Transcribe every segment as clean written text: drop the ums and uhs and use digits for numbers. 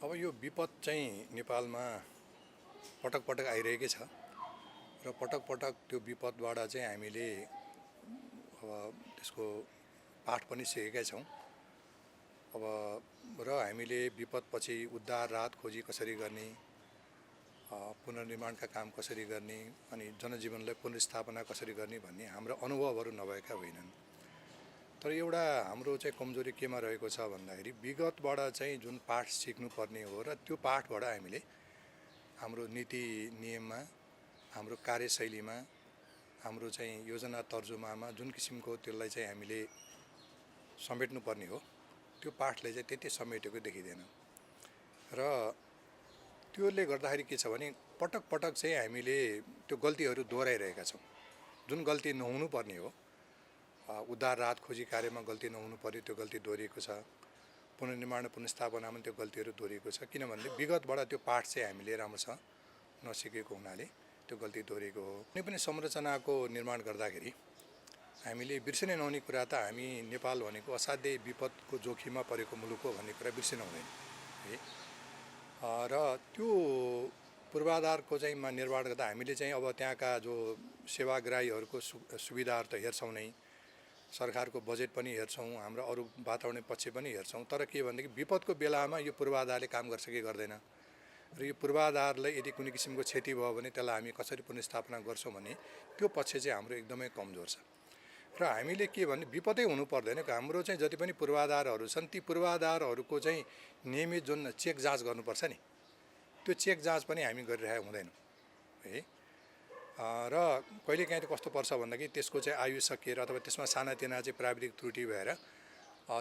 अब यो विपद चाहिँ नेपालमा पटक पटक आइरहेकै छ र पटक पटक त्यो विपदबाट चाहिँ हामीले अब त्यसको पाठ पनि सिकेकै छौँ। अब र हामीले विपदपछि उद्धार राहत खोजी कसरी गर्ने, पुनर्निर्माणका काम कसरी गर्ने अनि जनजीवनलाई पुनर्स्थापना कसरी गर्ने भन्ने हाम्रो अनुभवहरू नभएका होइनन्। तर एउटा हाम्रो चाहिँ कमजोरी केमा रहेको छ भन्दाखेरि विगतबाट चाहिँ जुन पाठ सिक्नुपर्ने हो र त्यो पाठबाट हामीले हाम्रो नीति नियममा, हाम्रो कार्यशैलीमा, हाम्रो चाहिँ योजना तर्जुमामा जुन किसिमको त्यसलाई चाहिँ हामीले समेट्नुपर्ने हो त्यो पाठले चाहिँ त्यति समेटेको देखिँदैन। र त्यसले गर्दाखेरि के छ भने पटक पटक चाहिँ हामीले त्यो गल्तीहरू दोहोऱ्याइरहेका छौँ। जुन गल्ती नहुनु पर्ने हो, उद्धार राहत खोजी कार्यमा गल्ती नहुनु पर्यो त्यो गल्ती दोहोरिएको छ, पुनर्निर्माण पुनर्स्थापनामा त्यो गल्तीहरू दोहोरिएको छ। किनभने विगतबाट त्यो पाठ चाहिँ हामीले राम्रोसँग नसिकेको हुनाले त्यो गल्ती दोहोरिएको हो। कुनै पनि संरचनाको निर्माण गर्दाखेरि हामीले बिर्सिनै नहुने कुरा त हामी नेपाल भनेको असाध्यै विपदको जोखिममा परेको मुलुक हो भन्ने कुरा बिर्सिनु हुँदैन है। र त्यो पूर्वाधारको चाहिँ निर्माण गर्दा हामीले चाहिँ अब त्यहाँका जो सेवाग्राहीहरूको सुविधाहरू त हेर्छौँ नै, सरकारको बजेट पनि हेर्छौँ, हाम्रो अरू वातावरण पक्ष पनि हेर्छौँ। तर के भनेदेखि विपदको बेलामा यो पूर्वाधारले काम गर्छ कि गर्दैन र यो पूर्वाधारलाई यदि कुनै किसिमको क्षति भयो भने त्यसलाई हामी कसरी पुनर्स्थापना गर्छौँ भने त्यो पक्ष चाहिँ हाम्रो एकदमै कमजोर छ। र हामीले के भने विपदै हुनु पर्दैन, हाम्रो चाहिँ जति पनि पूर्वाधारहरू छन् ती पूर्वाधारहरूको चाहिँ नियमित जुन चेक जाँच गर्नुपर्छ नि, त्यो चेक जाँच पनि हामी गरिरहेका हुँदैनौँ है। र कहिलेकाहीँ त कस्तो पर्छ भन्दाखेरि त्यसको चाहिँ आयु सकिएर अथवा त्यसमा सानातिना चाहिँ प्राविधिक त्रुटि भएर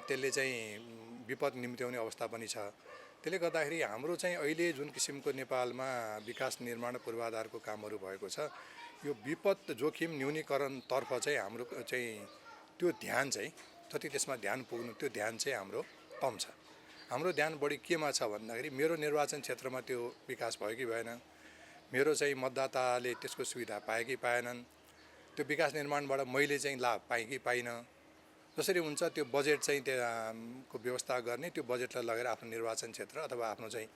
त्यसले चाहिँ विपद निम्त्याउने अवस्था पनि छ। त्यसले गर्दाखेरि हाम्रो चाहिँ अहिले जुन किसिमको नेपालमा विकास निर्माण पूर्वाधारको कामहरू भएको छ, यो विपद जोखिम न्यूनीकरणतर्फ चाहिँ हाम्रो चाहिँ त्यो ध्यान चाहिँ जति त्यसमा ध्यान पुग्नु त्यो ध्यान चाहिँ हाम्रो कम छ। हाम्रो ध्यान बढी केमा छ भन्दाखेरि मेरो निर्वाचन क्षेत्रमा त्यो विकास भयो कि भएन, मेरो चाहिँ मतदाताले त्यसको सुविधा पाए कि पाएनन्, त्यो विकास निर्माणबाट मैले चाहिँ लाभ पाएँ कि पाइनँ, जसरी हुन्छ त्यो बजेट चाहिँ त्यहाँको व्यवस्था गर्ने, त्यो बजेटलाई लगेर आफ्नो निर्वाचन क्षेत्र अथवा आफ्नो चाहिँ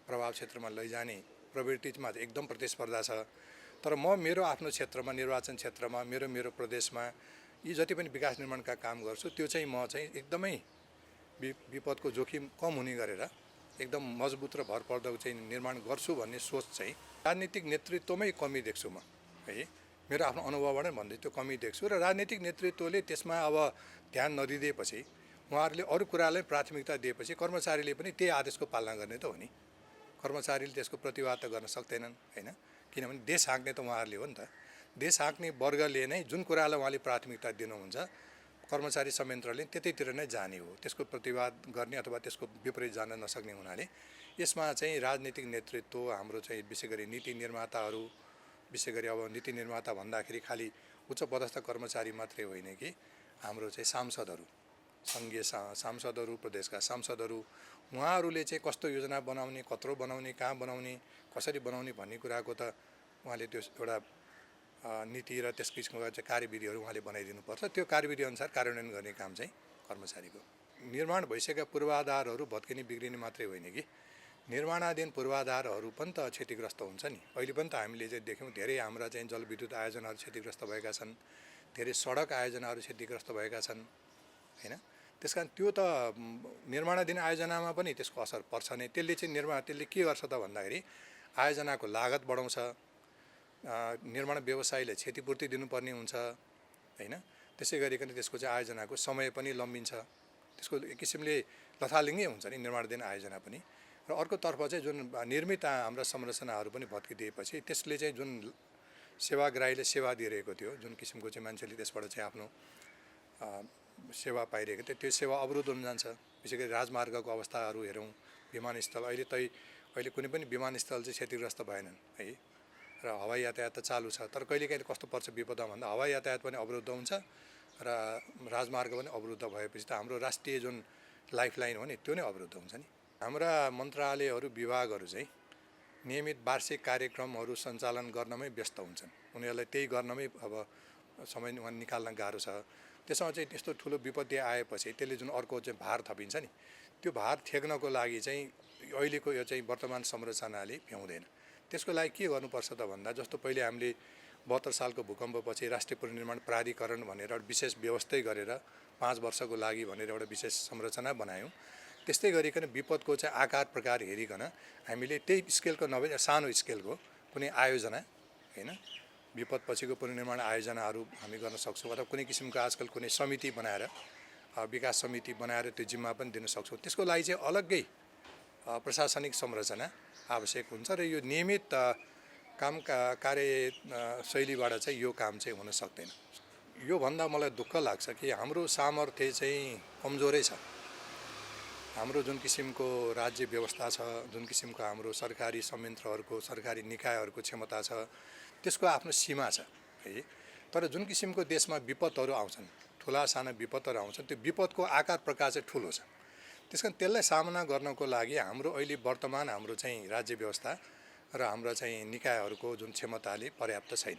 प्रभाव क्षेत्रमा लैजाने प्रवृत्तिमा एकदम प्रतिस्पर्धा छ। तर म मेरो आफ्नो क्षेत्रमा, निर्वाचन क्षेत्रमा, मेरो प्रदेशमा यी जति पनि विकास निर्माणका काम गर्छु त्यो चाहिँ म चाहिँ एकदमै विपदको जोखिम कम हुने गरेर एकदम मजबुत र भरपर्दो चाहिँ निर्माण गर्छु भन्ने सोच चाहिँ राजनीतिक नेतृत्वमै कमी देख्छु म है। मेरो आफ्नो अनुभवबाट भन्दै त्यो कमी देख्छु र राजनीतिक नेतृत्वले त्यसमा अब ध्यान नदिएपछि, उहाँहरूले अरू कुरालाई प्राथमिकता दिएपछि कर्मचारीले पनि त्यही आदेशको पालना गर्ने त हो नि। कर्मचारीले त्यसको प्रतिवाद त गर्न सक्दैनन् हैन, किनभने देश हाँक्ने त उहाँहरूले हो नि त। देश हाँक्ने वर्गले नै जुन कुरालाई उहाँले प्राथमिकता दिनुहुन्छ कर्मचारी संयन्त्रले त्यतैतिर नै जाने हो, त्यसको प्रतिवाद गर्ने अथवा त्यसको विपरीत जान नसक्ने हुनाले यसमा चाहिँ राजनीतिक नेतृत्व, हाम्रो चाहिँ विशेष गरी नीति निर्माताहरू, विशेष गरी अब नीति निर्माता भन्दाखेरि खालि उच्च पदस्थ कर्मचारी मात्रै होइन कि हाम्रो चाहिँ सांसदहरू, सङ्घीय सांसदहरू, प्रदेशका सांसदहरू, उहाँहरूले चाहिँ कस्तो योजना बनाउने, कत्रो बनाउने, कहाँ बनाउने, कसरी बनाउने भन्ने कुराको त उहाँले त्यो एउटा नीति र त्यस किसिमको चाहिँ कार्यविधिहरू उहाँले बनाइदिनुपर्छ। त्यो कार्यविधि अनुसार कार्यान्वयन गर्ने काम चाहिँ कर्मचारीको। निर्माण भइसकेका पूर्वाधारहरू भत्किने बिग्रिने मात्रै होइन कि निर्माणाधीन पूर्वाधारहरू पनि त क्षतिग्रस्त हुन्छ नि। अहिले पनि त हामीले चाहिँ देख्यौँ धेरै हाम्रा चाहिँ जलविद्युत आयोजनाहरू क्षतिग्रस्त भएका छन्, धेरै सडक आयोजनाहरू क्षतिग्रस्त भएका छन् हैन। त्यसकारण त्यो त निर्माणाधीन आयोजनामा पनि त्यसको असर पर्छ नै। त्यसले चाहिँ त्यसले के गर्छ त भन्दाखेरि आयोजनाको लागत बढाउँछ, निर्माण व्यवसायीले क्षतिपूर्ति दिनुपर्ने हुन्छ हैन। त्यसै गरिकन त्यसको चाहिँ आयोजनाको समय पनि लम्बिन्छ, त्यसको एक किसिमले लथालिङ्गै हुन्छ नि निर्माणाधीन आयोजना पनि। र अर्कोतर्फ चाहिँ जुन निर्मित हाम्रा संरचनाहरू पनि भत्किदिएपछि त्यसले चाहिँ जुन सेवाग्राहीले सेवा दिइरहेको थियो, जुन किसिमको चाहिँ मान्छेले त्यसबाट चाहिँ आफ्नो सेवा पाइरहेको थियो, त्यो सेवा अवरुद्ध हुन जान्छ। विशेष गरी राजमार्गको अवस्थाहरू हेरौँ, विमानस्थल अहिले कुनै पनि विमानस्थल चाहिँ क्षतिग्रस्त भएनन् है, र हवाई यातायात त चालु छ। तर कहिलेकाहीँ कस्तो पर्छ विपदा भन्दा हवाई यातायात पनि अवरुद्ध हुन्छ र राजमार्ग पनि अवरुद्ध भएपछि त हाम्रो राष्ट्रिय जुन लाइफलाइन हो नि त्यो नै अवरुद्ध हुन्छ नि। हाम्रा मन्त्रालयहरू, विभागहरू चाहिँ नियमित वार्षिक कार्यक्रमहरू सञ्चालन गर्नमै व्यस्त हुन्छन्, उनीहरूलाई त्यही गर्नमै अब समय निकाल्न गाह्रो छ। त्यसमा चाहिँ त्यस्तो ठुलो विपत्ति आएपछि त्यसले जुन अर्को चाहिँ भार थपिन्छ नि, त्यो भार थेक्नको लागि चाहिँ अहिलेको यो चाहिँ वर्तमान संरचनाले भ्याउँदैन। त्यसको लागि के गर्नुपर्छ त भन्दा जस्तो पहिले हामीले 72 सालको भूकम्पपछि राष्ट्रिय पुनर्निर्माण प्राधिकरण भनेर विशेष व्यवस्थै गरेर 5 वर्षको लागि भनेर एउटा विशेष संरचना बनायौँ। त्यस्तै गरिकन विपदको चाहिँ आकार प्रकार हेरिकन हामीले त्यही स्केलको नभए सानो स्केलको कुनै आयोजना हैन विपदपछिको पुनर्निर्माण आयोजनाहरू हामी गर्न सक्छौँ अथवा कुनै किसिमको आजकल कुनै समिति बनाएर विकास समिति बनाएर त्यो जिम्मा पनि दिन सक्छौँ। त्यसको लागि चाहिँ अलग्गै प्रशासनिक संरचना आवश्यक हुन्छ र यो नियमित कार्य शैलीबाट चाहिँ यो काम चाहिँ हुन सक्दैन। यो भन्दा मलाई दुःख लाग्छ कि हाम्रो सामर्थ्य चाहिँ कमजोरै छ। हाम्रो जुन किसिमको राज्य व्यवस्था छ, जुन किसिमको हाम्रो सरकारी संयन्त्रहरूको सरकारी निकायहरूको क्षमता छ, त्यसको आफ्नो सीमा छ है। तर जुन किसिमको देशमा विपदहरू आउँछन्, ठुला साना विपदहरू आउँछन्, त्यो विपदको आकार प्रकार चाहिँ ठुलो छ। त्यसकारण त्यसलाई सामना गर्नको लागि हाम्रो अहिले वर्तमान हाम्रो चाहिँ राज्य व्यवस्था र हाम्रो चाहिँ निकायहरूको जुन क्षमताले पर्याप्त छैन।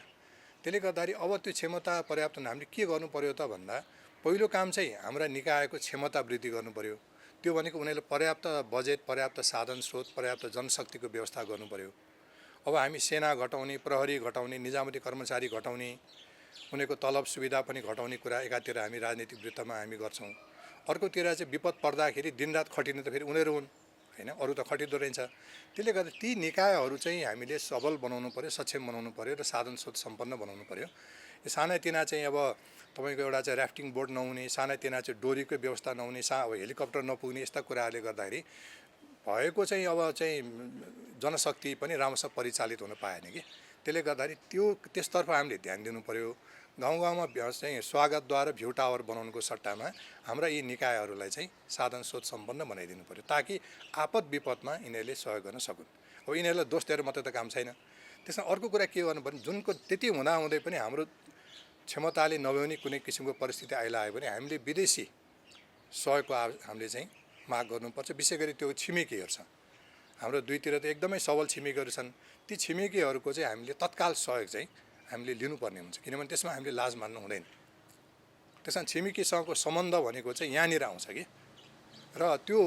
त्यसले गर्दाखेरि अब त्यो क्षमता पर्याप्त हामीले के गर्नु पर्यो त भन्दा पहिलो काम चाहिँ हाम्रा निकायको क्षमता वृद्धि गर्नु पर्यो। त्यो भनेको उनीहरूले पर्याप्त बजेट, पर्याप्त साधन स्रोत, पर्याप्त जनशक्तिको व्यवस्था गर्नु पर्यो। अब हामी सेना घटाउने, प्रहरी घटाउने, निजामती कर्मचारी घटाउने, उनीहरूको तलब सुविधा पनि घटाउने कुरा एकातिर हामी राजनीतिक वृत्तमा हामी गर्छौँ। अर्कोतिर चाहिँ विपद पर्दाखेरि दिनरात खटिने त फेरि उनीहरू हुन् हैन, अरू त खटिँदो रहेछ। त्यसले गर्दा ती निकायहरू चाहिँ हामीले सबल बनाउनु पर्यो, सक्षम बनाउनु पर्यो र साधन स्रोत सम्पन्न बनाउनु पर्यो। यो सानातिना चाहिँ अब तपाईँको एउटा चाहिँ ऱ्याफ्टिङ बोट नहुने, सानातिना चाहिँ डोरीको व्यवस्था नहुने, अब हेलिकप्टर नपुग्ने यस्ता कुराहरूले गर्दाखेरि भएको चाहिँ अब चाहिँ जनशक्ति पनि राम्रोसँग परिचालित हुन पाएन कि। त्यसले गर्दाखेरि त्यसतर्फ हामीले ध्यान दिनु पर्यो। गाउँ गाउँमा चाहिँ स्वागतद्वार भ्यू टावर बनाउनुको सट्टामा हाम्रा यी निकायहरूलाई चाहिँ साधन स्रोत सम्पन्न बनाइदिनु पर्यो ताकि आपद विपदमा यिनीहरूले सहयोग गर्न सकुन्। अब यिनीहरूलाई दोष दिएर मात्रै त काम छैन। त्यसमा अर्को कुरा के गर्नु पर्ने, जुनको त्यति हुँदाहुँदै पनि हाम्रो क्षमताले नभ्याउने कुनै किसिमको परिस्थिति आइलाग्यो भने हामीले विदेशी सहयोगको हामीले चाहिँ माग गर्नुपर्छ। विशेष गरी त्यो छिमेकीहरू छ, हाम्रो दुईतिर त एकदमै सबल छिमेकीहरू छन्। ती छिमेकीहरूको चाहिँ हामीले तत्काल सहयोग चाहिँ हामीले लिनुपर्ने हुन्छ, किनभने त्यसमा हामीले लाज मान्नु हुँदैन। त्यसमा छिमेकीसँगको सम्बन्ध भनेको चाहिँ यहाँनिर आउँछ कि, र त्यो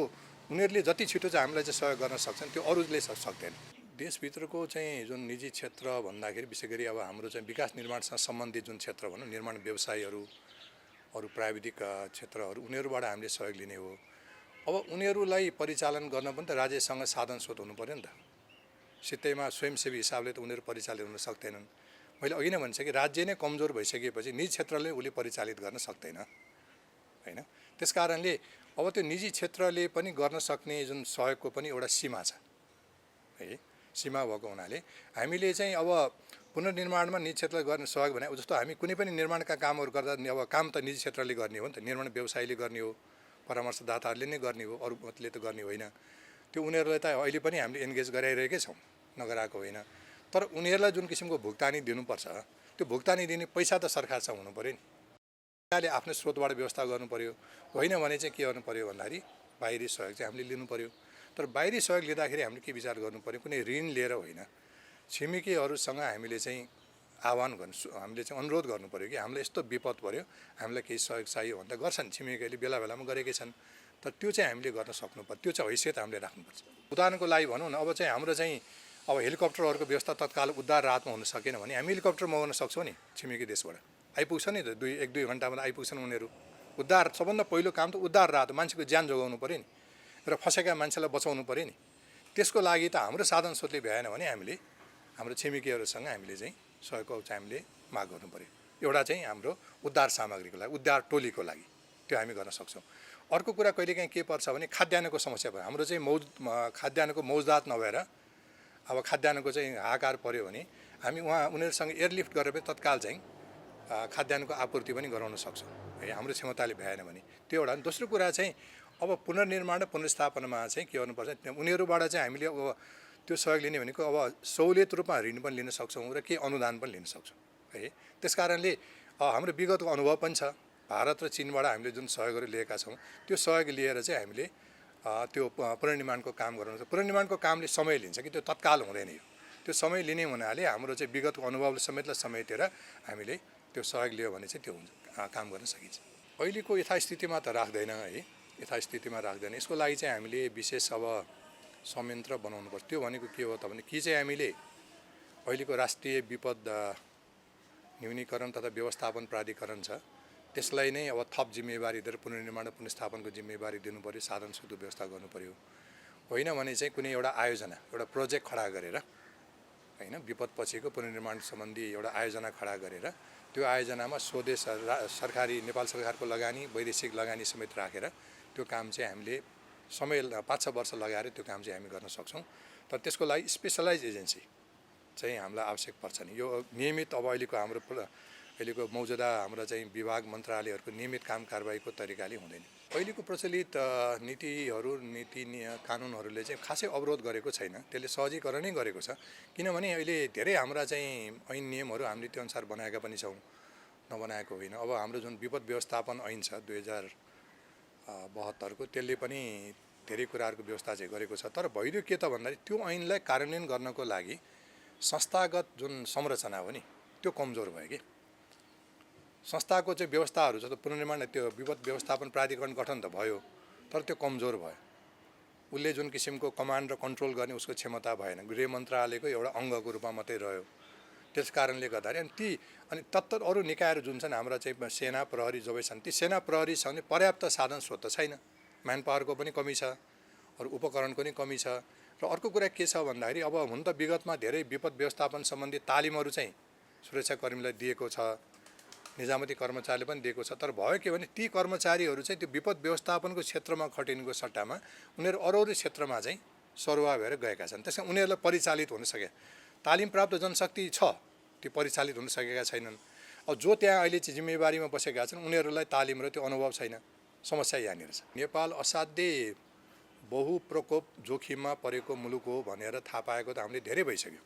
उनीहरूले जति छिटो चाहिँ हामीलाई चाहिँ सहयोग गर्न सक्छन् त्यो अरूले सक्दैन। देशभित्रको चाहिँ जुन निजी क्षेत्र भन्दाखेरि विशेष गरी अब हाम्रो चाहिँ विकास निर्माणसँग सम्बन्धित जुन क्षेत्र भनौँ, निर्माण व्यवसायीहरू, अरू प्राविधिक क्षेत्रहरू, उनीहरूबाट हामीले सहयोग लिने हो। अब उनीहरूलाई परिचालन गर्न पनि त राज्यसँग साधन स्रोत हुनु पर्यो नि त। सित्तैमा स्वयंसेवी हिसाबले त उनीहरू परिचालित हुन सक्दैनन्। मैले अघि नै भनिसकेँ, राज्य नै कमजोर भइसकेपछि निजी क्षेत्रले उसले परिचालित गर्न सक्दैन हैन। त्यस कारणले अब त्यो निजी क्षेत्रले पनि गर्न सक्ने जुन सहयोगको पनि एउटा सीमा छ है। सीमा भएको हुनाले हामीले चाहिँ अब पुनर्निर्माणमा निजी क्षेत्रले गर्ने सहयोग भने जस्तो हामी कुनै पनि निर्माणका कामहरू गर्दा अब काम त निजी क्षेत्रले गर्ने हो नि त, निर्माण व्यवसायीले गर्ने हो, परामर्शदाताहरूले नै गर्ने हो, अरूले त गर्ने होइन। त्यो उनीहरूलाई त अहिले पनि हामीले एन्गेज गराइरहेकै छौँ, नगराएको होइन। तर उनीहरूलाई जुन किसिमको भुक्तानी दिनुपर्छ, त्यो भुक्तानी दिने पैसा त सरकारसँग हुनु पऱ्यो नि। सरकारले आफ्नो स्रोतबाट व्यवस्था गर्नु पऱ्यो। होइन भने चाहिँ के गर्नु पऱ्यो भन्दाखेरि बाहिरी सहयोग चाहिँ हामीले लिनु पऱ्यो। तर बाहिरी सहयोग लिँदाखेरि हामीले के विचार गर्नु पऱ्यो, कुनै ऋण लिएर होइन, छिमेकीहरूसँग हामीले चाहिँ आह्वान गर्नु, हामीले चाहिँ अनुरोध गर्नु पऱ्यो कि हामीलाई यस्तो विपद पऱ्यो, हामीलाई केही सहयोग चाहियो भन्दा गर्छन्, छिमेकीहरूले बेला बेलामा गरेकै छन्। तर त्यो चाहिँ हामीले गर्न सक्नु पर्यो, त्यो चाहिँ हैसियत हामीले राख्नुपर्छ। उदाहरणको लागि भनौँ न, अब चाहिँ हाम्रो चाहिँ अब हेलिकप्टरहरूको व्यवस्था तत्काल उद्धार राहतमा हुन सकेन भने हामी हेलिकप्टर मगाउन सक्छौँ नि, छिमेकी देशबाट आइपुग्छ नि त, 1-2 घन्टामा आइपुग्छन् उनीहरू। उद्धार सबभन्दा पहिलो काम त उद्धार राहत, मान्छेको ज्यान जोगाउनु पऱ्यो नि र फँसेका मान्छेलाई बचाउनु पऱ्यो नि। त्यसको लागि त हाम्रो साधन स्रोतले भ्याएन भने हामीले हाम्रो छिमेकीहरूसँग हामीले चाहिँ सहयोगको चाहिँ हामीले माग गर्नु पऱ्यो। एउटा चाहिँ हाम्रो उद्धार सामग्रीको लागि, उद्धार टोलीको लागि त्यो हामी गर्न सक्छौँ। अर्को कुरा कहिलेकाहीँ के पर्छ भने खाद्यान्नको समस्या भयो। हाम्रो चाहिँ खाद्यान्नको मौजदात नभएर अब खाद्यान्नको चाहिँ हाहाकार पऱ्यो भने हामी उनीहरूसँग एयरलिफ्ट गरेर पनि तत्काल चाहिँ खाद्यान्नको आपूर्ति पनि गराउन सक्छौँ है, हाम्रो क्षमताले भ्याएन भने। त्यो एउटा। दोस्रो कुरा चाहिँ अब पुनर्निर्माण र पुनर्स्थापनामा चाहिँ के गर्नुपर्छ, उनीहरूबाट चाहिँ हामीले अब त्यो सहयोग लिने भनेको अब सहुलियत रूपमा ऋण पनि लिन सक्छौँ र केही अनुदान पनि लिन सक्छौँ है। त्यस कारणले हाम्रो विगतको अनुभव पनि छ, भारत र चीनबाट हामीले जुन सहयोगहरू लिएका छौँ त्यो सहयोग लिएर चाहिँ हामीले त्यो पुनर्निर्माणको काम गराउनु। पुनर्निर्माणको कामले समय लिन्छ कि त्यो तत्काल हुँदैन। यो त्यो समय लिने हुनाले हाम्रो चाहिँ विगतको अनुभवले समेतलाई समेटेर हामीले त्यो सहयोग लियो भने चाहिँ त्यो हुन्छ, काम गर्न सकिन्छ। अहिलेको यथास्थितिमा त राख्दैन है, यथास्थितिमा राख्दैन। यसको लागि चाहिँ हामीले विशेष अब संयन्त्र बनाउनुपर्छ। त्यो भनेको के हो त भने कि चाहिँ हामीले अहिलेको राष्ट्रिय विपद न्यूनीकरण तथा व्यवस्थापन प्राधिकरण छ, त्यसलाई नै अब थप जिम्मेवारी दिएर पुनर्निर्माण र पुनर्स्थापनको जिम्मेवारी दिनु पर्यो, साधन स्रोत व्यवस्था गर्नु पर्यो। होइन भने चाहिँ कुनै एउटा आयोजना, एउटा प्रोजेक्ट खडा गरेर होइन विपद पछिको पुनर्निर्माण सम्बन्धी एउटा आयोजना खडा गरेर त्यो आयोजनामा स्वदेश सरकारी नेपाल सरकारको लगानी, वैदेशिक लगानी समेत राखेर त्यो काम चाहिँ हामीले समय 5-6 वर्ष लगाएर त्यो काम चाहिँ हामी गर्न सक्छौँ। तर त्यसको लागि स्पेसलाइज एजेन्सी चाहिँ हामीलाई आवश्यक पर्छ नि। यो नियमित अब अहिलेको मौजूदा हाम्रो चाहिँ विभाग मन्त्रालयहरूको नियमित काम कारबाहीको तरिकाले हुँदैन। अहिलेको प्रचलित नीति कानुनहरूले चाहिँ खासै अवरोध गरेको छैन, त्यसले सहजीकरणै गरेको छ। किनभने अहिले धेरै हाम्रा चाहिँ ऐन नियमहरू हामीले त्यो अनुसार बनाएका पनि छौँ, नबनाएको होइन। अब हाम्रो जुन विपद व्यवस्थापन ऐन छ 2072 को, त्यसले पनि धेरै कुराहरूको व्यवस्था चाहिँ गरेको छ। तर भइदियो के त भन्दाखेरि त्यो ऐनलाई कार्यान्वयन गर्नको लागि संस्थागत जुन संरचना हो नि त्यो कमजोर भयो कि। संस्थाको चाहिँ व्यवस्थाहरू छ, त पुनर्निर्माण त्यो विपद व्यवस्थापन प्राधिकरण गठन त भयो, तर त्यो कमजोर भयो। उसले जुन किसिमको कमान्ड र कन्ट्रोल गर्ने उसको क्षमता भएन, गृह मन्त्रालयको एउटा अङ्गको रूपमा मात्रै रह्यो। त्यस कारणले गर्दाखेरि अनि तत्त अरू निकायहरू जुन छन् हाम्रा चाहिँ सेना प्रहरी जबै छन्, ती सेना प्रहरी छ भने पर्याप्त साधन स्रोत त छैन, म्यान पावरको पनि कमी छ, अरू उपकरणको पनि कमी छ। र अर्को कुरा के छ भन्दाखेरि अब हुन त विगतमा धेरै विपद व्यवस्थापन सम्बन्धी तालिमहरू चाहिँ सुरक्षाकर्मीलाई दिएको छ, निजामती कर्मचारीले पनि दिएको छ। तर भयो के भने ती कर्मचारीहरू चाहिँ त्यो विपद व्यवस्थापनको क्षेत्रमा खटिनुको सट्टामा उनीहरू अरू क्षेत्रमा चाहिँ सरुवा भएर गएका छन्। त्यसमा उनीहरूलाई परिचालित हुन सके, तालिम प्राप्त जनशक्ति छ, ती परिचालित हुन सकेका छैनन्। अब जो त्यहाँ अहिले चाहिँ जिम्मेवारीमा बसेका छन् उनीहरूलाई तालिम र त्यो अनुभव छैन, समस्या यहाँनिर छ। नेपाल असाध्यै बहुप्रकोप जोखिममा परेको मुलुक हो भनेर थाहा पाएको त हामीले धेरै भइसक्यो।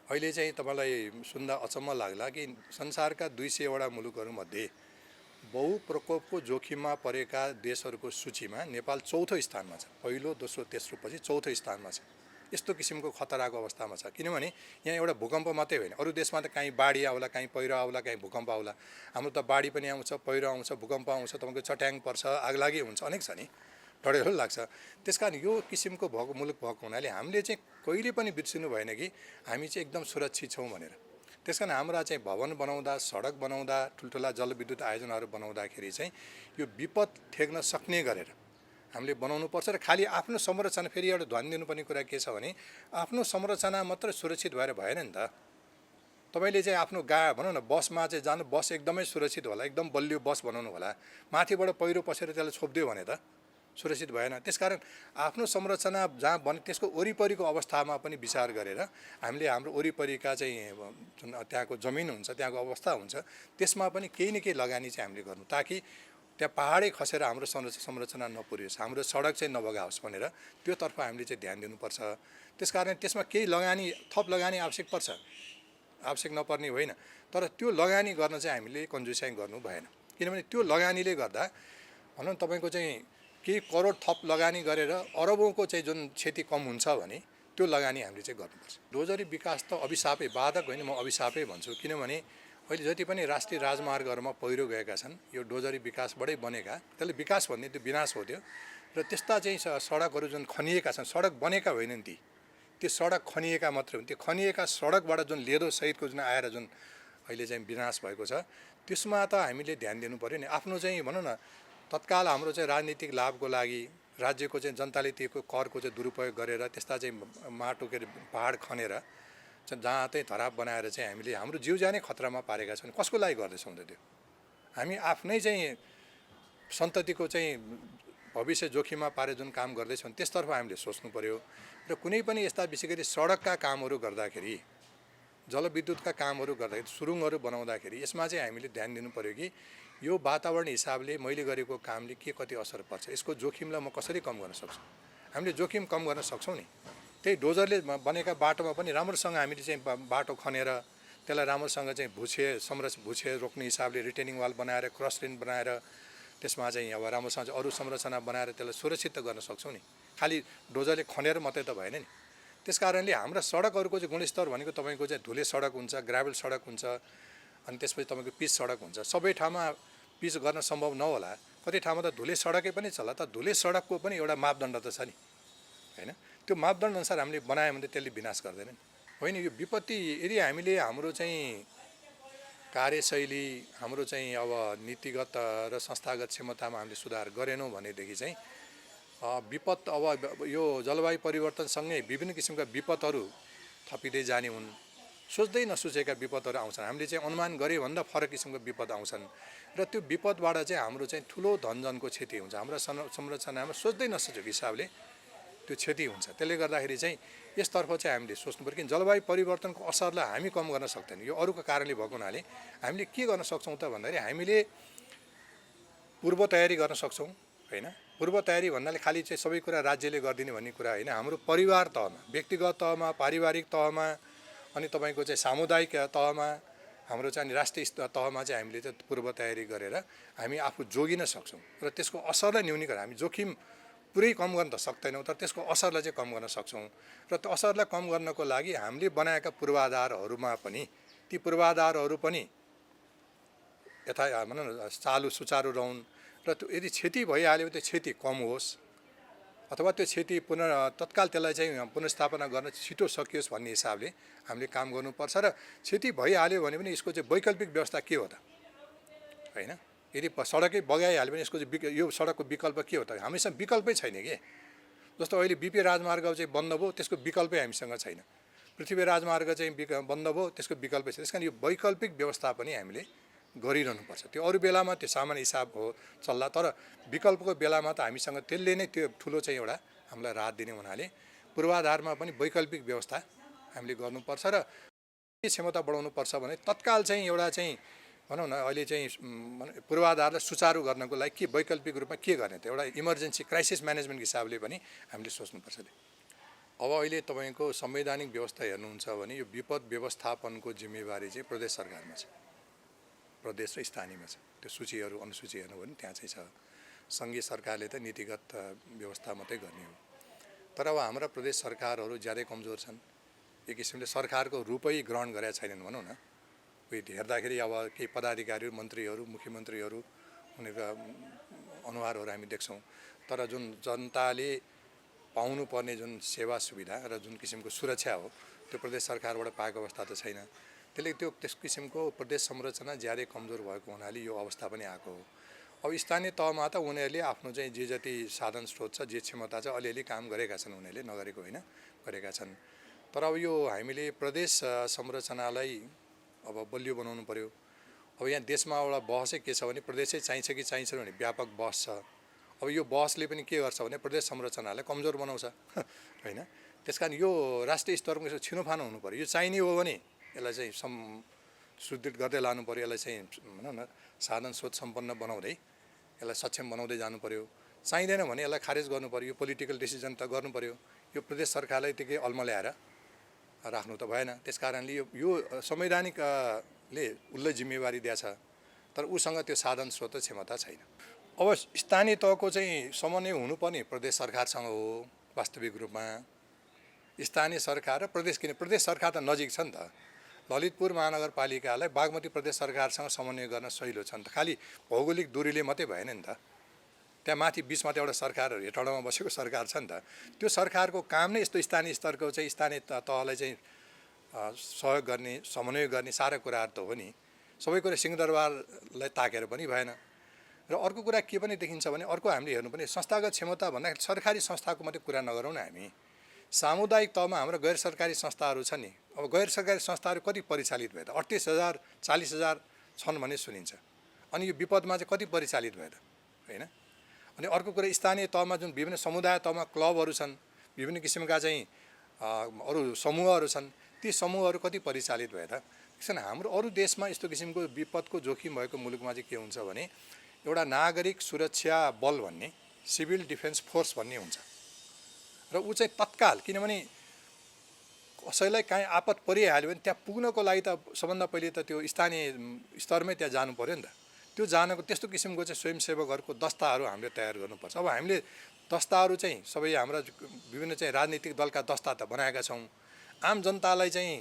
अहिले चाहिँ तपाईँलाई सुन्दा अचम्म लाग्ला कि संसारका 200वटा मुलुकहरूमध्ये बहुप्रकोपको जोखिममा परेका देशहरूको सूचीमा नेपाल चौथो स्थानमा छ। पहिलो, दोस्रो, तेस्रो पछि चौथो स्थानमा छ। यस्तो किसिमको खतराको अवस्थामा छ। किनभने यहाँ एउटा भूकम्प मात्रै होइन, अरू देशमा त काहीँ बाढी आउला, काहीँ पहिरो आउला, काहीँ भूकम्प आउला। हाम्रो त बाढी पनि आउँछ, पहिरो आउँछ, भूकम्प आउँछ, तपाईँको चट्याङ पर्छ, आगलागी हुन्छ, अनेक छ नि, डढेलो लाग्छ। त्यस कारण यो किसिमको मुलुक भएको हुनाले हामीले चाहिँ कहिले पनि बिर्सिनु भएन कि हामी चाहिँ एकदम सुरक्षित छौँ भनेर। त्यस कारण हाम्रा चाहिँ भवन बनाउँदा, सडक बनाउँदा, ठुल्ठुला जलविद्युत आयोजनाहरू बनाउँदाखेरि चाहिँ यो विपद ठेक्न सक्ने गरेर हामीले बनाउनुपर्छ। र खालि आफ्नो संरचना, फेरि एउटा ध्यान दिनुपर्ने कुरा के छ भने आफ्नो संरचना मात्र सुरक्षित भएर भएन नि त। तपाईँले चाहिँ आफ्नो भनौँ न बसमा चाहिँ जानु, बस एकदमै सुरक्षित होला, एकदम बलियो बस बनाउनु होला, माथिबाट पहिरो पसेर त्यसलाई छोपिदियो भने त सुरक्षित भएन। त्यसकारण आफ्नो संरचना जहाँ त्यसको वरिपरिको अवस्थामा पनि विचार गरेर हामीले हाम्रो वरिपरिका चाहिँ जुन त्यहाँको जमिन हुन्छ, त्यहाँको अवस्था हुन्छ, त्यसमा पनि केही न केही लगानी चाहिँ हामीले गर्नु, ताकि त्यहाँ पहाडै खसेर हाम्रो संरचना नपुर्योस्, हाम्रो सडक चाहिँ नबगाओस् भनेर त्योतर्फ हामीले चाहिँ ध्यान दिनुपर्छ। त्यसकारण त्यसमा केही थप लगानी आवश्यक पर्छ, आवश्यक नपर्ने होइन, तर त्यो लगानी गर्न चाहिँ हामीले कन्जुसाइ गर्नु भएन। किनभने त्यो लगानीले गर्दा भनौँ तपाईँको चाहिँ केही करोड थप लगानी गरेर अरबौँको चाहिँ जुन क्षति कम हुन्छ भने त्यो लगानी हामीले चाहिँ गर्नुपर्छ। डोजरी विकास त अभिशापै, बाधक होइन, म अभिशापै भन्छु। किनभने अहिले जति पनि राष्ट्रिय राजमार्गहरूमा पहिरो गएका छन् यो डोजरी विकासबाटै बनेका, त्यसले विकास भन्ने त्यो विनाश हो त्यो। र त्यस्ता चाहिँ सडकहरू जुन खनिएका छन्, सडक बनेका होइनन् ती, त्यो सडक खनिएका मात्रै हुन्। त्यो खनिएका सडकबाट जुन लेदो सहितको जुन आएर जुन अहिले चाहिँ विनाश भएको छ, त्यसमा त हामीले ध्यान दिनु पऱ्यो नि। आफ्नो चाहिँ भनौँ न तत्काल हाम्रो चाहिँ राजनीतिक लाभको लागि राज्यको चाहिँ जनताले दिएको करको चाहिँ दुरुपयोग गरेर त्यस्ता चाहिँ माटो के अरे पहाड खनेर जहाँ चाहिँ धराप बनाएर चाहिँ हामीले हाम्रो जीव ज्यानै खतरामा पारेका छौँ। कसको लागि गर्दैछौँ त त्यो? हामी आफ्नै चाहिँ सन्ततिको चाहिँ भविष्य जोखिममा पारे जुन काम गर्दैछौँ त्यसतर्फ हामीले सोच्नु पर्यो। र कुनै पनि यस्ता विशेष गरी सडकका कामहरू गर्दाखेरि, जलविद्युतका कामहरू गर्दाखेरि, सुरुङहरू बनाउँदाखेरि यसमा चाहिँ हामीले ध्यान दिनु पर्यो कि यो वातावरण हिसाबले मैले गरेको कामले के कति असर पर्छ, यसको जोखिमलाई म कसरी कम गर्न सक्छु। हामीले जोखिम कम गर्न सक्छौँ नि। त्यही डोजरले बनेका बाटोमा पनि राम्रोसँग हामीले चाहिँ बाटो खनेर त्यसलाई राम्रोसँग चाहिँ भुछे रोक्ने हिसाबले रिटेनिङ वाल बनाएर, क्रस रेन बनाएर त्यसमा चाहिँ अब राम्रोसँग अरू संरचना बनाएर त्यसलाई सुरक्षित त गर्न सक्छौँ नि। खालि डोजरले खनेर मात्रै त भएन नि। त्यस कारणले हाम्रा सडकहरूको चाहिँ गुणस्तर भनेको तपाईँको चाहिँ धुले सडक हुन्छ, ग्राभल सडक हुन्छ, अनि त्यसपछि तपाईँको पिच सडक हुन्छ। सबै ठाउँमा पिच गर्न सम्भव नहोला, कति ठाउँमा त धुले सडकै पनि छ होला, त धुले सडकको पनि एउटा मापदण्ड त छ नि, होइन? त्यो मापदण्ड अनुसार हामीले बनायो भने त्यसले विनाश गर्दैन होइन। यो विपत्ति यदि हामीले हाम्रो चाहिँ कार्यशैली, हाम्रो चाहिँ अब नीतिगत र संस्थागत क्षमतामा हामीले सुधार गरेनौँ भनेदेखि चाहिँ विपद अब यो जलवायु परिवर्तनसँगै विभिन्न किसिमका विपदहरू थपिँदै जाने हुन्। सोच्दै नसोचेका विपदहरू आउँछन्, हामीले चाहिँ अनुमान गरे भन्दा फरक किसिमको विपद आउँछन् र त्यो विपदबाट चाहिँ हाम्रो चाहिँ ठुलो धनजनको क्षति हुन्छ। हाम्रो संरचनामा सोच्दै नसोचेको हिसाबले त्यो क्षति हुन्छ। त्यसले गर्दाखेरि चाहिँ यसतर्फ चाहिँ हामीले सोच्नु पर्यो कि जलवायु परिवर्तनको असरलाई हामी कम गर्न सक्दैनौँ। यो अरूको कारणले भएको हुनाले हामीले के गर्न सक्छौँ त भन्दाखेरि हामीले पूर्व तयारी गर्न सक्छौँ होइन। पूर्व तयारी भन्नाले खालि चाहिँ सबै कुरा राज्यले गरिदिने भन्ने कुरा होइन। हाम्रो परिवार तहमा, व्यक्तिगत तहमा, पारिवारिक तहमा अनि तपाईँको चाहिँ सामुदायिक तहमा, हाम्रो चाहिँ राष्ट्रिय तहमा चाहिँ हामीले चाहिँ पूर्व तयारी गरेर हामी आफू जोगिन सक्छौँ र त्यसको असरलाई न्यूनीकरण, हामी जोखिम पुरै कम गर्न त सक्दैनौँ तर त्यसको असरलाई चाहिँ कम गर्न सक्छौँ। र त्यो असरलाई कम गर्नको लागि हामीले बनाएका पूर्वाधारहरूमा पनि ती पूर्वाधारहरू पनि यथा भनौँ न चालु सुचारू रहन् र त्यो यदि क्षति भइहाल्यो भने त्यो क्षति कम होस् अथवा त्यो क्षति तत्काल त्यसलाई चाहिँ पुनर्स्थापना गर्न छिटो सकियोस् भन्ने हिसाबले हामीले काम गर्नुपर्छ। र क्षति भइहाल्यो भने पनि यसको चाहिँ वैकल्पिक व्यवस्था के हो त होइन। यदि सडकै बगाइहाल्यो भने यसको चाहिँ यो सडकको विकल्प के हो त, हामीसँग विकल्पै छैन कि। जस्तो अहिले बिपी राजमार्ग चाहिँ बन्द भयो, त्यसको विकल्पै हामीसँग छैन। पृथ्वी राजमार्ग चाहिँ बन्द भयो, त्यसको विकल्पै छैन। त्यस कारण यो वैकल्पिक व्यवस्था पनि हामीले गरिरहनुपर्छ। त्यो अरू बेलामा त्यो सामान्य हिसाब हो चल्ला, तर विकल्पको बेलामा त हामीसँग त्यसले नै त्यो ठुलो चाहिँ एउटा हामीलाई राहत दिने हुनाले पूर्वाधारमा पनि वैकल्पिक व्यवस्था हामीले गर्नुपर्छ। र के क्षमता बढाउनुपर्छ भने तत्काल चाहिँ एउटा चाहिँ भनौँ न अहिले चाहिँ पूर्वाधारलाई सुचारू गर्नको लागि के वैकल्पिक रूपमा के गर्ने त, एउटा इमर्जेन्सी क्राइसिस म्यानेजमेन्ट हिसाबले पनि हामीले सोच्नुपर्छ। अब अहिले तपाईँको संवैधानिक व्यवस्था हेर्नुहुन्छ भने यो विपद व्यवस्थापनको जिम्मेवारी चाहिँ प्रदेश सरकारमा छ, प्रदेश र स्थानीयमा छ। त्यो सूचीहरू अनुसूची हेर्नु भने त्यहाँ चाहिँ छ। सङ्घीय सरकारले त नीतिगत व्यवस्था मात्रै गर्ने हो। तर अब हाम्रा प्रदेश सरकारहरू ज्यादै कमजोर छन्। एक किसिमले सरकारको रूपै ग्रहण गरेका छैनन् भनौँ न। हेर्दाखेरि अब केही पदाधिकारीहरू, मन्त्रीहरू, मुख्यमन्त्रीहरू उनीहरूका अनुहारहरू हामी देख्छौँ, तर जुन जनताले पाउनुपर्ने जुन सेवा सुविधा र जुन किसिमको सुरक्षा हो त्यो प्रदेश सरकारबाट पाएको अवस्था त छैन। त्यसले त्यस किसिमको प्रदेश संरचना ज्यादै कमजोर भएको हुनाले यो अवस्था पनि आएको हो। अब स्थानीय तहमा त उनीहरूले आफ्नो चाहिँ जे जति साधन स्रोत छ, जे क्षमता छ अलिअलि काम गरेका छन्, उनीहरूले नगरेको होइन, गरेका छन्। तर अब यो हामीले प्रदेश संरचनालाई अब बलियो बनाउनु पर्यो। अब यहाँ देशमा एउटा बहसै के छ भने प्रदेशै चाहिन्छ कि चाहिन्छ भने व्यापक बहस छ। अब यो बहसले पनि के गर्छ भने प्रदेश संरचनालाई कमजोर बनाउँछ होइन। त्यस कारण यो राष्ट्रिय स्तरमा यसो छिनोफानो हुनु पर्यो। यो चाहिने हो भने यसलाई चाहिँ सुदृढ गर्दै लानु पर्यो। यसलाई चाहिँ भनौँ न साधन स्रोत सम्पन्न बनाउँदै यसलाई सक्षम बनाउँदै जानु पर्यो। चाहिँदैन भने यसलाई खारेज गर्नु पर्यो। यो पोलिटिकल डिसिजन त गर्नु पर्यो। यो प्रदेश सरकारलाई त्यही अल्मल्याएर राख्नु त भएन। त्यस कारणले यो संवैधानिकले उसलाई जिम्मेवारी दिएछ, तर उसँग त्यो साधन स्रोत क्षमता छैन। अब स्थानीय तहको चाहिँ समन्वय हुनुपर्ने प्रदेश सरकारसँग हो। वास्तविक रूपमा स्थानीय सरकार र प्रदेश, किन प्रदेश सरकार त नजिक छ नि त। ललितपुर महानगरपालिकालाई बागमती प्रदेश सरकारसँग समन्वय गर्न सहिलो छ नि त। खालि भौगोलिक दूरीले मात्रै भएन नि त। त्यहाँ माथि बिचमा त एउटा सरकार हेटौडामा बसेको सरकार छ नि त। त्यो सरकारको काम नै यस्तो स्थानीय स्तरको चाहिँ स्थानीय तहलाई चाहिँ सहयोग गर्ने, समन्वय गर्ने सारा कुराहरू त हो नि। सबै कुरा सिंहदरबारलाई ताकेर पनि भएन। र अर्को कुरा के पनि देखिन्छ भने अर्को हामीले हेर्नुपर्ने संस्थागत क्षमता भन्दाखेरि सरकारी संस्थाको मात्रै कुरा नगरौँ न हामी। सामुदायिक तहमा हाम्रो गैर सरकारी संस्थाहरू छन् नि। अब गैर सरकारी संस्थाहरू कति परिचालित भयो त? 38,000 40,000 छन् भन्ने सुनिन्छ। अनि यो विपदमा चाहिँ कति परिचालित भयो त होइन। अनि अर्को कुरा स्थानीय तहमा जुन विभिन्न समुदाय तहमा क्लबहरू छन्, विभिन्न किसिमका चाहिँ अरू समूहहरू छन्, ती समूहहरू कति परिचालित भयो त? त्यसकारण हाम्रो अरू देशमा यस्तो किसिमको विपदको जोखिम भएको मुलुकमा चाहिँ के हुन्छ भने एउटा नागरिक सुरक्षा बल भन्ने, सिभिल डिफेन्स फोर्स भन्ने हुन्छ। र ऊ चाहिँ तत्काल, किनभने कसैलाई काहीँ आपत परिहाल्यो भने त्यहाँ पुग्नको लागि त सबभन्दा पहिले त त्यो स्थानीय स्तरमै त्यहाँ जानु पर्यो नि त। त्यो जानको त्यस्तो किसिमको चाहिँ स्वयंसेवकहरूको दस्ताहरू हामीले तयार गर्नुपर्छ। अब हामीले दस्ताहरू चाहिँ सबै हाम्रा विभिन्न चाहिँ राजनीतिक दलका दस्ता त बनाएका छौँ। आम जनतालाई चाहिँ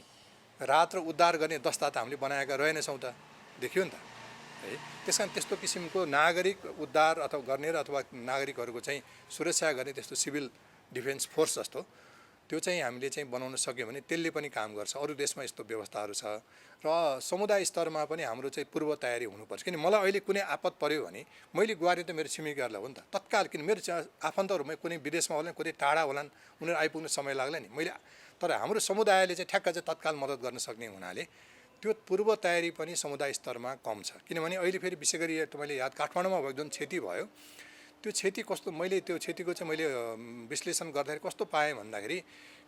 राहत र उद्धार गर्ने दस्ता त हामीले बनाएका रहेनछौँ त, देखियो नि त है। त्यस कारण त्यस्तो किसिमको नागरिक उद्धार अथवा गर्ने र अथवा नागरिकहरूको चाहिँ सुरक्षा गर्ने त्यस्तो सिभिल डिफेन्स फोर्स जस्तो त्यो चाहिँ हामीले चाहिँ बनाउन सक्यौँ भने त्यसले पनि काम गर्छ। अरू देशमा यस्तो व्यवस्थाहरू छ र समुदाय स्तरमा पनि हाम्रो चाहिँ पूर्व तयारी हुनुपर्छ। किन मलाई अहिले कुनै आपत पर्यो भने मैले गुहार्ने त मेरो छिमेकीहरूलाई हो नि त तत्काल, किन मेरो आफन्तहरूमा कुनै विदेशमा होला कुनै टाढा होलान्, उनीहरू आइपुग्न समय लाग्ला नि। मैले तर हाम्रो समुदायले चाहिँ ठ्याक्क चाहिँ तत्काल मद्दत गर्न सक्ने हुनाले त्यो पूर्व तयारी पनि समुदाय स्तरमा कम छ। किनभने अहिले फेरि विशेष गरी मैले याद काठमाडौँमा भएको जुन क्षति भयो त्यो क्षति कस्तो, मैले त्यो क्षतिको चाहिँ मैले विश्लेषण गर्दाखेरि कस्तो पाएँ भन्दाखेरि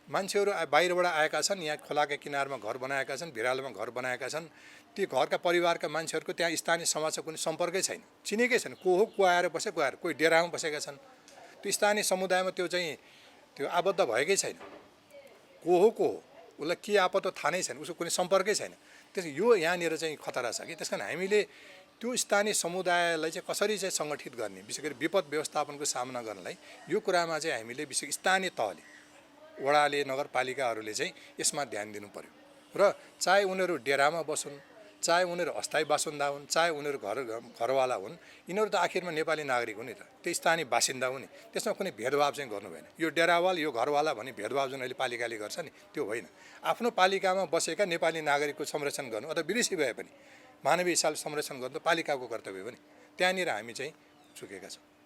मान्छेहरू बाहिरबाट आएका छन्, यहाँ खोलाका किनारमा घर बनाएका छन्, भिरालोमा घर बनाएका छन्। ती घरका परिवारका मान्छेहरूको त्यहाँ स्थानीय समाजसँग कुनै सम्पर्कै छैन, चिनेकै छैन। को हो, को आएर बसे, को आएर, कोही डेरामा बसेका छन्। त्यो स्थानीय समुदायमा त्यो चाहिँ त्यो आबद्ध भएकै छैन। को हो उसलाई के आपत हो थाहा नै छैन, उसको कुनै सम्पर्कै छैन। त्यस यो यहाँनिर चाहिँ खतरा छ कि। त्यस कारण हामीले त्यो स्थानीय समुदायलाई चाहिँ कसरी चाहिँ सङ्गठित गर्ने, विशेष गरी विपद व्यवस्थापनको सामना गर्नलाई यो कुरामा चाहिँ हामीले विशेष स्थानीय तहले, वडाले, नगरपालिकाहरूले चाहिँ यसमा ध्यान दिनु पर्यो। र चाहे उनीहरू डेरामा बसुन्, चाहे उनीहरू अस्थायी बासिन्दा हुन्, चाहे उनीहरू घरवाला हुन्, यिनीहरू त आखिरमा नेपाली नागरिक हुन् नि त, त्यो स्थानीय बासिन्दा हुन् नि। त्यसमा कुनै भेदभाव चाहिँ गर्नु भएन। यो डेरावाल, यो घरवाला भन्ने भेदभाव जुन अहिले पालिकाले गर्छ नि त्यो होइन। आफ्नो पालिकामा बसेका नेपाली नागरिकको संरक्षण गर्नु अथवा विदेशी भए पनि मानवीय हिसाबले संरक्षण गर्नु पालिकाको कर्तव्य हो नि। त्यहाँनिर हामी चाहिँ चुकेका छौँ।